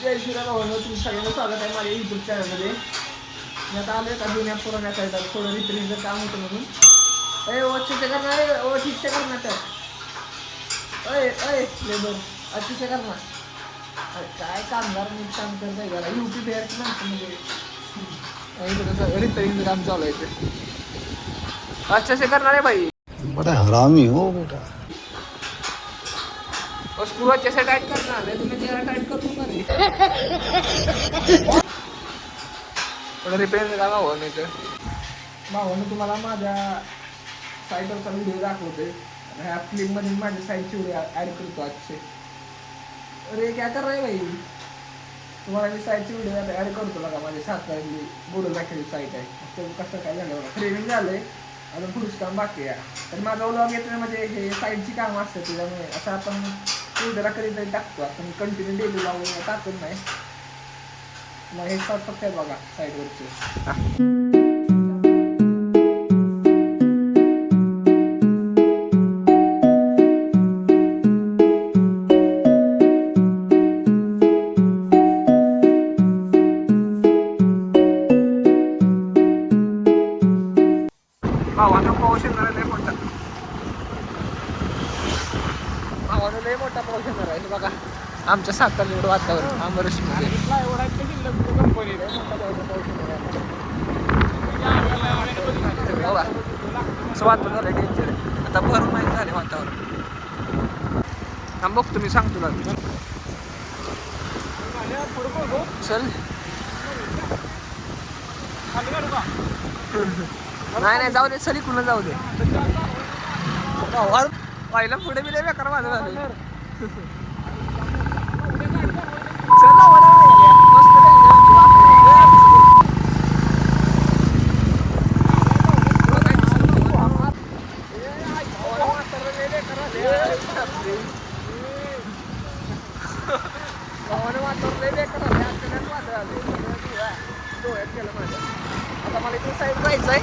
जय श्रीराम भावांनो, तुमचं सगळ्यांना स्वागत आहे माझ्या यूट्यूब चॅनलमध्ये. मी आता आलो का जुन्या पुराण्या साईडला थोडं रिपेरिंगचं काम होतं म्हणून. अच्छे करणार ओ ठीक से करणार त्यात लेबर अतिशय करणार. अरे काय कामगार नीट काम करत आहे गेला यूपी बिहारची माणसं म्हणजे रिपेरिंगचं काम चालू आहे ते. अच्छे से करणार आहे भाई. बड़ा हरामी हो बेटा. स्क्रू अच्छे से टाइट करना है, तुम्हें तेरा टाइट कर दूंगा नहीं. थोडं रिपेअर काम हवं नाही तर भावानं तुम्हाला माझ्या साईटवरचा व्हिडिओ दाखवते. ह्या फ्लिपमध्ये माझ्या साईटची व्हिडिओ ॲड करतो आजचे. अरे क्या कर रहे भाई, तुम्हाला मी साईटची व्हिडिओ आता ॲड करतो बघा. माझी सातारली बोडो दाखवली साईट आहे. ते कसं काय झालं बघा, ट्रेनिंग झालं आहे, अजून पुढचं काम बाकी आहे. तर माझा व्लॉग येतं म्हणजे हे साईटची कामं असतात त्याच्यामुळे असं आपण व्हिडिओला कधीतरी टाकतो. आपण कंटिन्यू डेली लावून टाकत नाही. मग हे शॉर्ट फक्त आहे बघा साईडवरचे. भावानं पाऊस येणार आहे लय मोठा. भावानं लय मोठा पाऊस येणार आहे बघा आमच्या सातारा एवढं वातावरण अमरशीमध्ये. बघा असं वातावरण झालं डेंजर. आता भरून माहिती झाले वातावरण. थांब बघ तुम्ही सांग तुला चल. नाही जाऊ दे, चल इकडून जाऊ दे. पाहिलं पुढे बी लय बेकार माझं झालं. आता मला इथे साईड जायचं आहे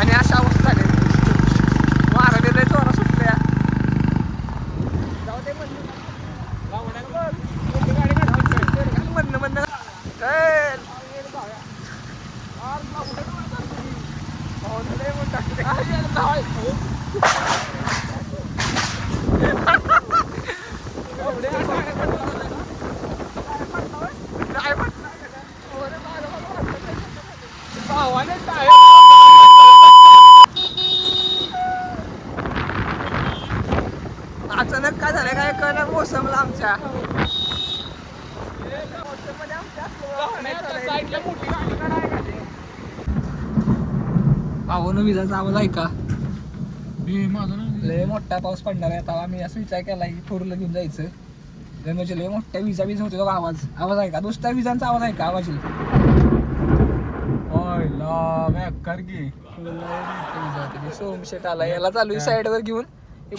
आणि अशा अवस्था झाली. मारायला लय जोरा सुटल्या. जाऊ दे म्हणलं अचानक काय झालं काय कळलं मोसमला आमच्या. भावानं विजाचा आवाज ऐका. लय मोठा पाऊस पडणार आहे आता. आम्ही असं विचार केला की फोरला घेऊन जायचं. म्हणजे लय मोठ्या विजा होते बघा. आवाज ऐका. नुसत्या विजांचा आवाज ऐका. आवाज सोमशेट आला याला चालू साईडवर घेऊन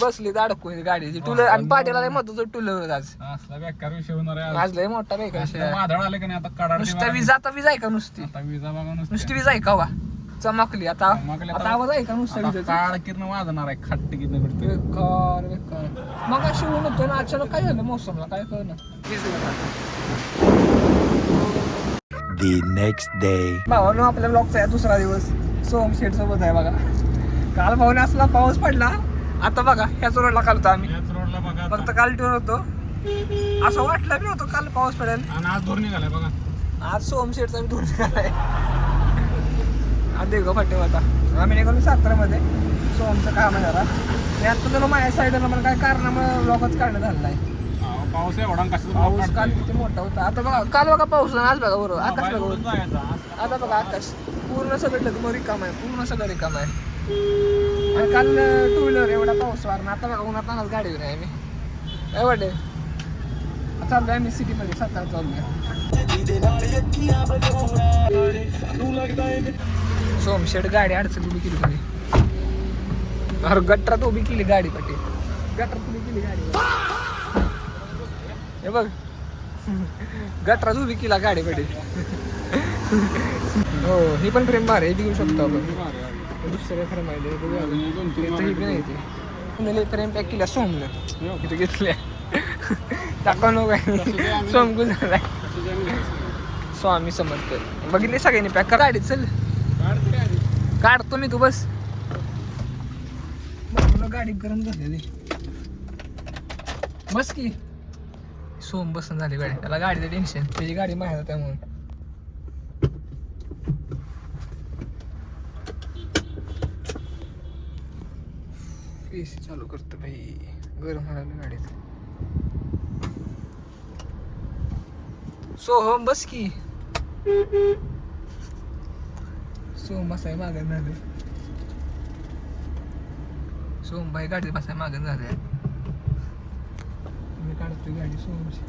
बसली अडकून गाडीची टुलर आणि पाटीला महत्वाचं टुलर आज आज लय मोठा बेकार. नुसत्या विजा आता विजा ऐका. नुसती विजा ऐका वा चमकली आता. आवाज ऐका नुसत्या विजा किरण वाजणार आहे. खट्ट किरण बेकार बेकार. मग अशी ऊन होतं ना अचानक काय झालं मोसमला काय कळलं. The next day. भावानं आपल्या ब्लॉगचा दुसरा दिवस सोमशेठ सोबत आहे बघा. काल भावाने असला पाऊस पडला. आता बघा ह्याच रोडला कालतो आम्ही. फक्त काल टूर होतो. असं वाटलं बी नव्हतं काल पाऊस पडेल. आणि आज धोरण निघालाय बघा. आज सोमशेठचा टूर निघालाय. आज देव फाटे होता. आम्ही निघालो सातारामध्ये. सोमचं काम आहे जरा. आता जरा माझ्या साईडला मला काय कारणामुळे ब्लॉगच काढणं झालं नाही. पाऊस एवढा पाऊस काल किती मोठा होता. आता बघा काल बघा पाऊस आज बघा बरोबर आकाश बघा. आता बघा आकाश पूर्ण सगळं मग रिकाम आहे. पूर्ण सगळं रिकाम आहे. आणि काल टू व्हीलर एवढा पाऊस वार. आता बघा उन्हात नाच गाडीवर आहे आम्ही. काय वाटते चाललोय आम्ही सिटीमध्ये सातारा चाललोय. सोमशेठ गाडी अडचण उभी केली तुम्ही. अरे गटरात उभी केली गाडी पाठी. गटरात उभी केली गाडी. हे बघ गटरात उभी केला गाडी पाठी. हो ही पण फ्रेम भारी आहे. घेऊ शकतो आपण. दुसरं खरं माहिती आहे फ्रेम पॅक केल्या सोमनं. इथे घेतल्या टाका नको सोम गुजरलाय. स्वामी समर्थ बघितले सगळ्यांनी पॅक कर गाडी चल काढतो मी तू बस गाडी गरम झाली बस की सोम बसून झाली गाडी त्याला गाडीचं टेन्शन त्याची गाडी माहिती त्यामुळे एसी चालू करतो भाई गरम व्हायला गाडीत सोहम बस की सोहम बसाय मागं झाले सोहम भाई गाडीत बसाय मागं झाले मी काढतोय गाडी सोहमची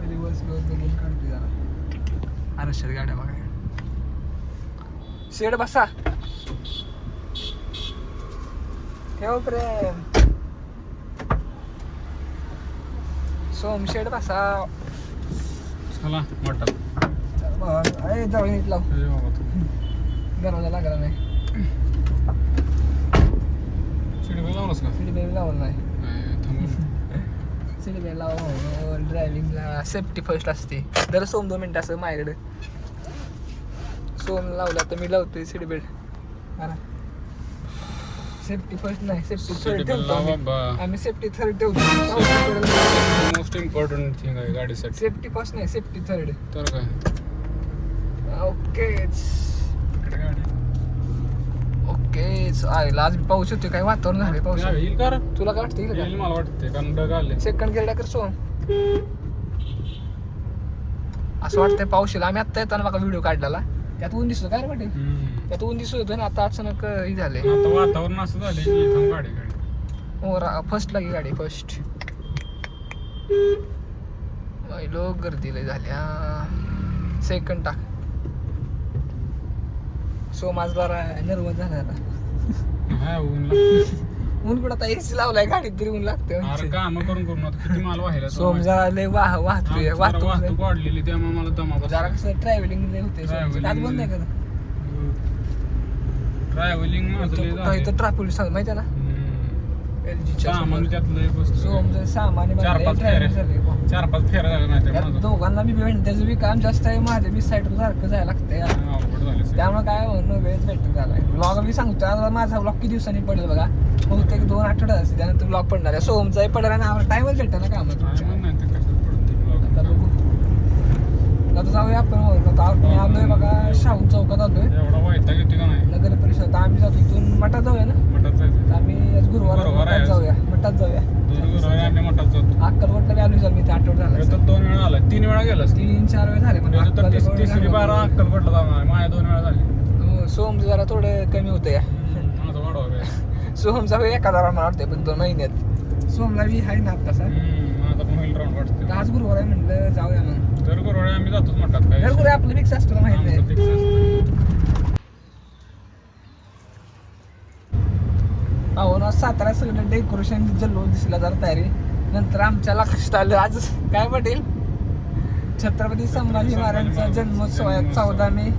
रिवर्स बघून काढतोय जरा आरशात गाड्या बघाय शेड बसा ठेव प्रेम सोम शेड बसा चला मटण अरे जाऊ नीट लाव दरवाजा लागला नाही शिडी लावलंस का सीट बेल लावलं नाही थांबून सीट बेल लाव ड्रायव्हिंगला सेफ्टी फर्स्ट असते दर सोम 2 मिनिटं असं माझ्याकडे सोम लावला तर मी लावतोय सीट बेल्ट सेफ्टी फर्स्ट नाही सेफ्टी थर्ड ठेवतो आम्ही सेफ्टी थर्ड ठेवतो मोस्ट इम्पॉर्टंट थिंग आहे गाडीसाठी सेफ्टी फर्स्ट नाही सेफ्टी थर्ड तर काय ओकेच इकडे गाडी ओकेच आईला आज पाऊस होते काय वातावरण झाले पाऊस येईल का रे? तुला काय वाटतं येईल येईल मला वाटते कारण डग आले सेकंड गेला कर सोम असं वाटतंय पाऊस येईल आम्ही आत्ता येताना बघा व्हिडिओ काढलेला त्यात ऊन दिसतो काय रे वाटेल त्यात ऊन दिसत होतं ना आता अचानक हे झाले आता वातावरण असं झाले की थांब गाडी हो फर्स्ट लागी गाडी फर्स्ट लोक गर्दी लय झाल्या सेकंड टाक सो माझ जरा नर्वस झाला आता हा ऊन ऊन कुठं आता एसी लावलाय गाडीत तरी ऊन लागते अरे काम करून करून आता किती माल व्हायला सोम जरा लय वाहतोय वाहतूक वाढलेली त्यामुळे मला दमा जरा कसं ट्रॅव्हलिंग लय होते आज बंद आहे का ट्रॅव्हलिंग माझं इथं ट्रॅफिक सांग माहिती आहे ना सामान त्यातलं एक वस्तू सोमचं सामान 4-5 फेऱ्या झाल्या नाही ते माझं दोघांना मी भेट त्याचं बी काम जास्त आहे माझ्या मी साईडवर सारखं जायला लागतंय अवघड झाले त्यामुळे काय वेळच भेटत झालाय ब्लॉग मी सांगतो आता माझा ब्लॉग किती दिवसांनी पडेल बघा बहुतेक 2 आठवड्यात असते त्यानंतर ब्लॉग पडणार आहे सोमचाही पडेल आणि आम्हाला टाइमच भेटत ना कामात नाही ते कशात पडते आता बघू आता जाऊया आपण आम्ही आलोय बघा शाहू चौकात आलोय एवढा वैताग येते का नाही नगर परिषद आम्ही जातो इथून मठात जाऊया ना मठात जायचं आम्ही आज गुरुवार मठात जाऊया मठात जाऊया 2 गुरुवारी आम्ही मठात जातो अक्कलकोटला बी आलोय मी 8 झाला तर 2 वेळा आला 3 वेळा गेलास 3-4 वेळ झाले तर तिसरी बार अक्कलकोटला जाणार माझ्या 2 वेळा झाली सोम जरा थोडं कमी होतं या माझा वाढवा काय सोमचा वेळ 1,000 मला वाटतंय पण 2 महिन्यात सोमला बी आहे ना तसा माझा पण होईल राऊंड वाटते आज गुरुवार आहे म्हटलं जाऊया मग तर गुरुवारी आम्ही जातोच म्हणतात काय गुरुवार आपलं फिक्स असतं माहित नाही आमचं fix असतं. हो ना सातारा सगळं डेकोरेशन जल्लोष दिसला जरा तयारी नंतर आमच्या लक्षात आलं आज काय पटेल छत्रपती संभाजी महाराजांचा जन्मोत्सव आहे 14 मे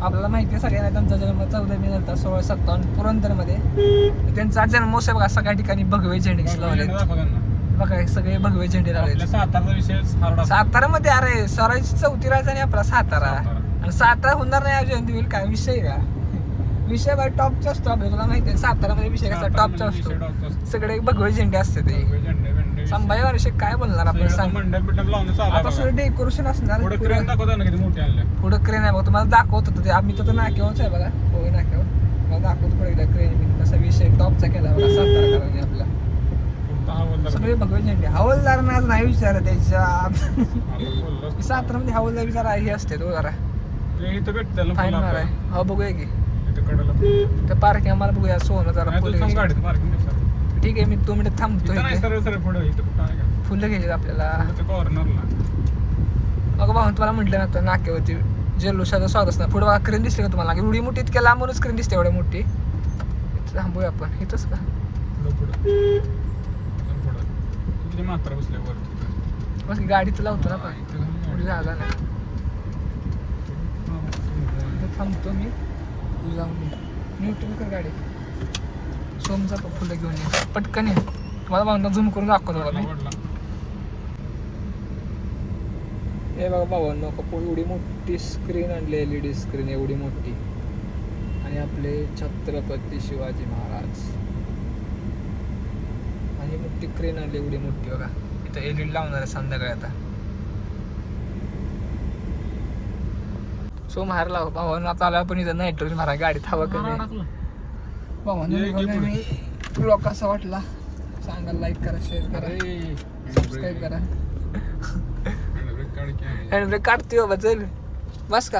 आपल्याला माहिती आहे सगळ्यांना त्यांचा जन्म 14 मे नंतर 1657 पुरंदरमध्ये त्यांचा जन्मोत्सव बघा सगळ्या ठिकाणी भगवे झेंडे लावले दाखव त्यांना. बघा सगळे भगवे झेंडे लावले आपल्या सातारचा विषय hard असतो. सातारामध्ये अरे स्वराज्याची 4थी राजधानी आपला सातारा सातारा. आणि सातारा होणार नाही अजून होईल काय विषय का विषय बाय टॉपचा असतो आपल्याला तुला माहिती आहे सातारामध्ये विषय कसा टॉपचा विषय top चा असतो असतो. सगळे भगवे झेंडे असते ते झेंडे बिंडे. संभाजी वर्ष काय बोलणार आपण सगळं सांग मंडप बिंडप लावून चालू आहे आता बघा. सगळं डेकोरेशन असणार पुढे क्रेन दाखवता ना किती मोठी आणल्या पुढं क्रेन आहे बघा तुम्हाला दाखवत होतं ते आम्ही तर नाक्यावरच आहे बघा होय नाक्यावर मला दाखवतो पुढे क्रेन बिन कसा विषय टॉपचा केला बघा साताराकरांनी आपला फक्त हवालदार. सगळे भगवे झेंडे हवालदार आज नाही विचारत त्याच्या आता बोललो. सातारामध्ये हवालदार जरा हे असते तो जरा ते इथं भेट त्याला फाईन फुलं मार आपल्याला. आहे हो बघूया की इथं कडेला. त्या पार्किंग आम्हाला बघूया सोनं जरा नाही, फुलं तू थांब घ्यायची. गाडीत parking दिसतं. ठीक आहे मी 2 मिनिट थांबतो इथं नाही इथे. सरळ सरळ पुढे इथं कुठं आहे का फुलं घ्यायची आपल्याला इथं कॉर्नरला अगं भाऊ तुम्हाला म्हटलं ना आता नाक्यावरती जल्लोषाचा स्वाद असणार पुढे बघा क्रेन दिसते का तुम्हाला एवढी मोठी इतक्या लांबूनच क्रेन दिसते एवढ्या मोठी इथं थांबूया आपण इथंच का पुढं किती मात्रा बसल्या वरती बघ गाडीत लावतो ना आपण थोडी जागा नाही इथं थांबतो मी तू जाऊन ये. न्यूट्रल कर गाडी सोमचा फुलं घेऊन ये पटकन ये तुम्हाला भावना झूम करून दाखवतो बघा मी हे बघा भावांनो एवढी मोठी स्क्रीन आणली LED स्क्रीन एवढी मोठी आणि आपले छत्रपती शिवाजी महाराज आणि मोठी स्क्रीन आणली एवढी मोठी बघा इथं LED लावणार आहे संध्याकाळी आता सो मारला भावांनो आता आला पण इथं नाईट रोज मारा गाडीत हवा कमी भावांनो ब्लॉग कसा वाटला सांगा लाईक करा शेअर करा सबस्क्राईब करा हँड ब्रेक काढते बाबा चल बस का